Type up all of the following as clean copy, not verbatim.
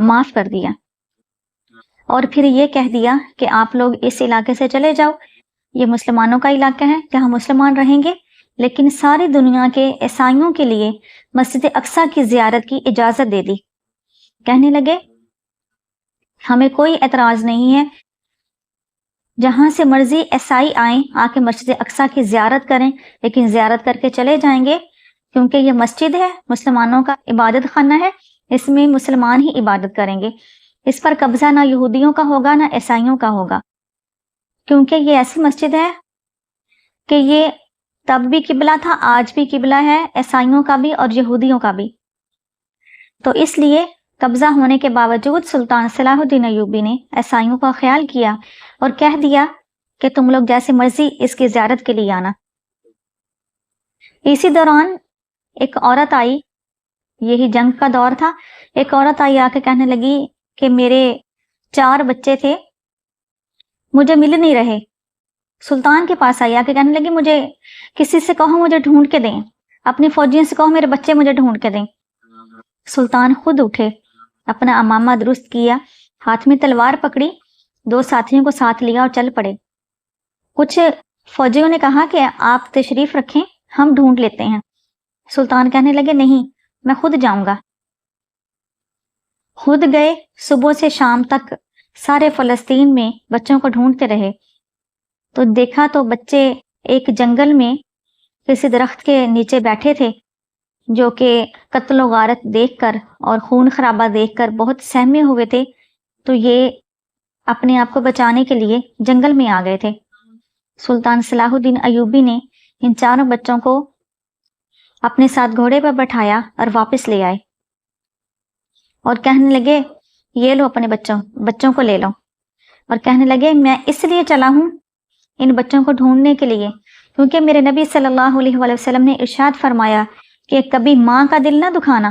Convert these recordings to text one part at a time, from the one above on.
معاف کر دیا اور پھر یہ کہہ دیا کہ آپ لوگ اس علاقے سے چلے جاؤ، یہ مسلمانوں کا علاقہ ہے، جہاں مسلمان رہیں گے، لیکن ساری دنیا کے عیسائیوں کے لیے مسجد اقصیٰ کی زیارت کی اجازت دے دی۔ کہنے لگے ہمیں کوئی اعتراض نہیں ہے، جہاں سے مرضی عیسائی آئیں آ کے مسجد اقصیٰ کی زیارت کریں، لیکن زیارت کر کے چلے جائیں گے، کیونکہ یہ مسجد ہے، مسلمانوں کا عبادت خانہ ہے، اس میں مسلمان ہی عبادت کریں گے، اس پر قبضہ نہ یہودیوں کا ہوگا نہ عیسائیوں کا ہوگا، کیونکہ یہ ایسی مسجد ہے کہ یہ تب بھی قبلہ تھا، آج بھی قبلہ ہے، عیسائیوں کا بھی اور یہودیوں کا بھی۔ تو اس لیے قبضہ ہونے کے باوجود سلطان صلاح الدین ایوبی نے عیسائیوں کا خیال کیا اور کہہ دیا کہ تم لوگ جیسے مرضی اس کی زیارت کے لیے آنا۔ اسی دوران ایک عورت آئی، یہی جنگ کا دور تھا، ایک عورت آئی آ کے کہنے لگی کہ میرے 4 بچے تھے، مجھے مل نہیں رہے۔ سلطان کے پاس آئی آ کے کہنے لگی مجھے کسی سے کہو مجھے ڈھونڈ کے دیں، اپنی فوجیوں سے کہو میرے بچے مجھے ڈھونڈ کے دیں۔ سلطان خود اٹھے، اپنا امامہ درست کیا، ہاتھ میں تلوار پکڑی، 2 ساتھیوں کو ساتھ لیا اور چل پڑے۔ کچھ فوجیوں نے کہا کہ آپ تشریف رکھیں، ہم ڈھونڈ لیتے ہیں۔ سلطان کہنے لگے نہیں، میں خود جاؤں گا۔ خود گئے، صبح سے شام تک سارے فلسطین میں بچوں کو ڈھونڈتے رہے، تو دیکھا تو بچے ایک جنگل میں کسی درخت کے نیچے بیٹھے تھے، جو کہ قتل و غارت دیکھ کر اور خون خرابہ دیکھ کر بہت سہمے ہوئے تھے، تو یہ اپنے آپ کو بچانے کے لیے جنگل میں آ گئے تھے۔ سلطان صلاح الدین ایوبی نے ان 4 بچوں کو اپنے ساتھ گھوڑے پر بٹھایا اور واپس لے آئے اور کہنے لگے یہ لو اپنے بچوں کو لے لو، اور کہنے لگے میں اس لیے چلا ہوں ان بچوں کو ڈھونڈنے کے لیے کیونکہ میرے نبی صلی اللہ علیہ وآلہ وسلم نے ارشاد فرمایا کہ کبھی ماں کا دل نہ دکھانا،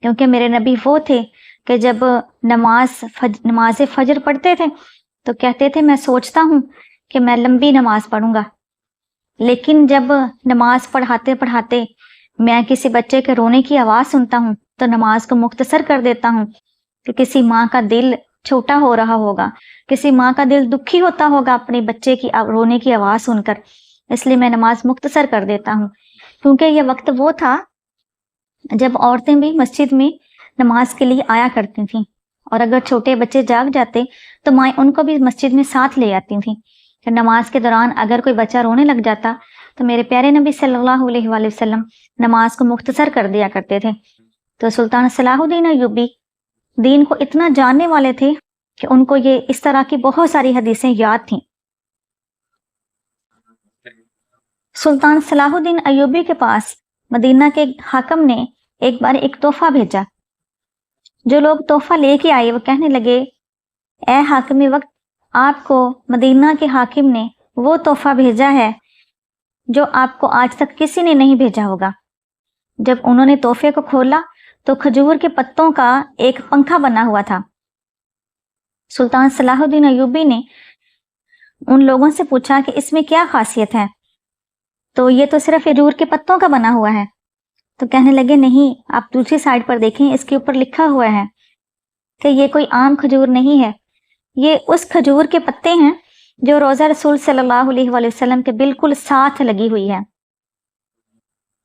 کیونکہ میرے نبی وہ تھے کہ جب نماز فجر پڑھتے تھے تو کہتے تھے میں سوچتا ہوں کہ میں لمبی نماز پڑھوں گا، لیکن جب نماز پڑھاتے پڑھاتے میں کسی بچے کے رونے کی آواز سنتا ہوں تو نماز کو مختصر کر دیتا ہوں کہ کسی ماں کا دل چھوٹا ہو رہا ہوگا، کسی ماں کا دل دکھی ہوتا ہوگا اپنے بچے کی رونے کی آواز سن کر، اس لیے میں نماز مختصر کر دیتا ہوں۔ کیونکہ یہ وقت وہ تھا جب عورتیں بھی مسجد میں نماز کے لیے آیا کرتی تھیں، اور اگر چھوٹے بچے جاگ جاتے تو مائیں ان کو بھی مسجد میں ساتھ لے آتی تھیں، کہ نماز کے دوران اگر کوئی بچہ رونے لگ جاتا تو میرے پیارے نبی صلی اللہ علیہ وآلہ وسلم نماز کو مختصر کر دیا کرتے تھے۔ تو سلطان صلاح الدین ایوبی دین کو اتنا جاننے والے تھے کہ ان کو یہ اس طرح کی بہت ساری حدیثیں یاد تھیں۔ سلطان صلاح الدین ایوبی کے پاس مدینہ کے حاکم نے ایک بار ایک تحفہ بھیجا۔ جو لوگ تحفہ لے کے آئے وہ کہنے لگے اے حاکم وقت، آپ کو مدینہ کے حاکم نے وہ تحفہ بھیجا ہے جو آپ کو آج تک کسی نے نہیں بھیجا ہوگا۔ جب انہوں نے تحفے کو کھولا تو کھجور کے پتوں کا ایک پنکھا بنا ہوا تھا۔ سلطان صلاح الدین ایوبی نے ان لوگوں سے پوچھا کہ اس میں کیا خاصیت ہے؟ تو یہ تو صرف کھجور کے پتوں کا بنا ہوا ہے۔ تو کہنے لگے نہیں، آپ دوسری سائڈ پر دیکھیں، اس کے اوپر لکھا ہوا ہے کہ یہ کوئی عام کھجور نہیں ہے، یہ اس کھجور کے پتے ہیں جو روضہ رسول صلی اللہ علیہ وآلہ وسلم کے بالکل ساتھ لگی ہوئی ہے،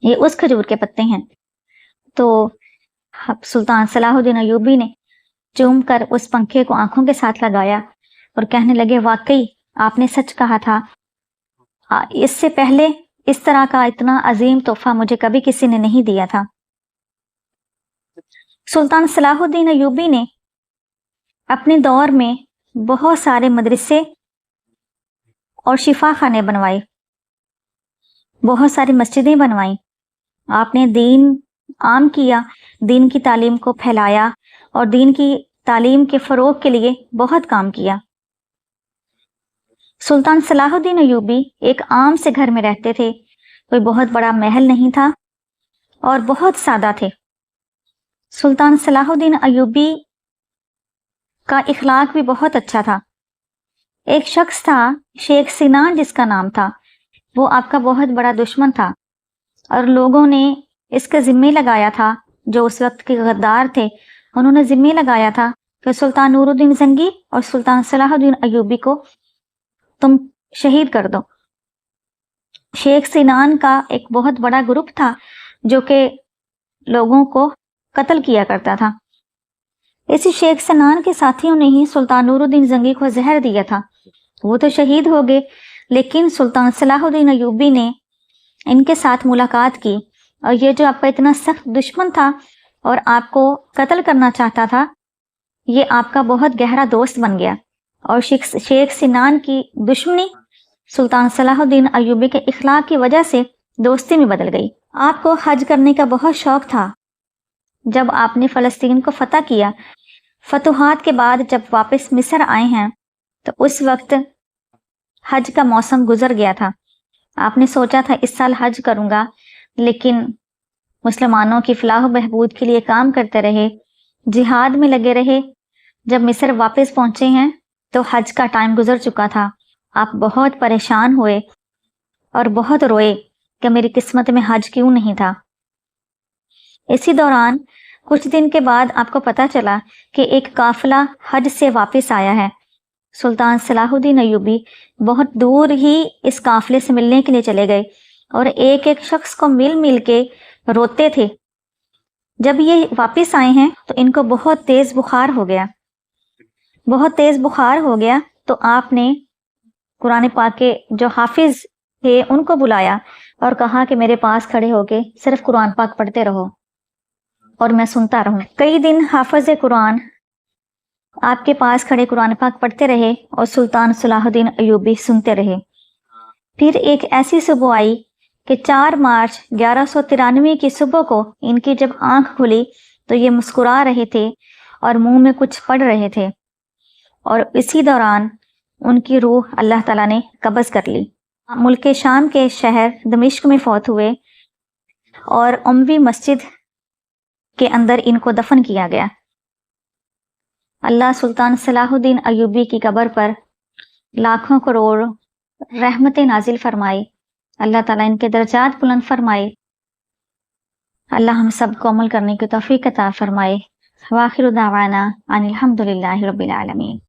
یہ اس کھجور کے پتے ہیں۔ تو سلطان صلاح الدین ایوبی نے چوم کر اس پنکھے کو آنکھوں کے ساتھ لگایا اور کہنے لگے واقعی آپ نے سچ کہا تھا، اس سے پہلے اس طرح کا اتنا عظیم تحفہ مجھے کبھی کسی نے نہیں دیا تھا۔ سلطان صلاح الدین ایوبی نے اپنے دور میں بہت سارے مدرسے اور شفا خانے بنوائے، بہت ساری مسجدیں بنوائیں، آپ نے دین عام کیا، دین کی تعلیم کو پھیلایا اور دین کی تعلیم کے فروغ کے لیے بہت کام کیا۔ سلطان صلاح الدین ایوبی ایک عام سے گھر میں رہتے تھے، کوئی بہت بڑا محل نہیں تھا اور بہت سادہ تھے۔ سلطان صلاح الدین ایوبی کا اخلاق بھی بہت اچھا تھا۔ ایک شخص تھا شیخ سنان جس کا نام تھا، وہ آپ کا بہت بڑا دشمن تھا اور لوگوں نے اس کے ذمے لگایا تھا، جو اس وقت کے غدار تھے انہوں نے ذمہ لگایا تھا کہ سلطان نور الدین زنگی اور سلطان صلاح الدین ایوبی کو تم شہید کر دو۔ شیخ سنان کا ایک بہت بڑا گروپ تھا جو کہ لوگوں کو قتل کیا کرتا تھا۔ اسی شیخ سنان کے ساتھیوں نے ہی سلطان نور الدین زنگی کو زہر دیا تھا۔ وہ تو شہید ہو گئے، لیکن سلطان صلاح الدین ایوبی نے ان کے ساتھ ملاقات کی، اور یہ جو آپ کا اتنا سخت دشمن تھا اور آپ کو قتل کرنا چاہتا تھا، یہ آپ کا بہت گہرا دوست بن گیا، اور شیخ سنان کی دشمنی سلطان صلاح الدین ایوبی کے اخلاق کی وجہ سے دوستی میں بدل گئی۔ آپ کو حج کرنے کا بہت شوق تھا۔ جب آپ نے فلسطین کو فتح کیا، فتوحات کے بعد جب واپس مصر آئے ہیں، تو اس وقت حج کا موسم گزر گیا تھا۔ آپ نے سوچا تھا اس سال حج کروں گا، لیکن مسلمانوں کی فلاح و بہبود کے لیے کام کرتے رہے، جہاد میں لگے رہے۔ جب مصر واپس پہنچے ہیں تو حج کا ٹائم گزر چکا تھا۔ آپ بہت پریشان ہوئے اور بہت روئے کہ میری قسمت میں حج کیوں نہیں تھا۔ اسی دوران کچھ دن کے بعد آپ کو پتہ چلا کہ ایک قافلہ حج سے واپس آیا ہے۔ سلطان صلاح الدین ایوبی بہت دور ہی اس قافلے سے ملنے کے لیے چلے گئے، اور ایک ایک شخص کو مل مل کے روتے تھے۔ جب یہ واپس آئے ہیں تو ان کو بہت تیز بخار ہو گیا، تو آپ نے قرآن پاک کے جو حافظ تھے ان کو بلایا اور کہا کہ میرے پاس کھڑے ہو کے صرف قرآن پاک پڑھتے رہو اور میں سنتا رہوں۔ کئی دن حافظ قرآن آپ کے پاس کھڑے قرآن پاک پڑھتے رہے اور سلطان صلاح الدین ایوبی سنتے رہے۔ پھر ایک ایسی صبح آئی کہ 4 مارچ 1193 کی صبح کو ان کی جب آنکھ کھلی تو یہ مسکرا رہے تھے اور منہ میں کچھ پڑھ رہے تھے، اور اسی دوران ان کی روح اللہ تعالیٰ نے قبض کر لی۔ ملک شام کے شہر دمشق میں فوت ہوئے، اور اموی مسجد کے اندر ان کو دفن کیا گیا۔ اللہ سلطان صلاح الدین ایوبی کی قبر پر لاکھوں کروڑ رحمتیں نازل فرمائے، اللہ تعالیٰ ان کے درجات بلند فرمائے، اللہ ہم سب کو عمل کرنے کی توفیق عطا فرمائے۔ وآخر دعوانا ان الحمد للہ رب العالمین۔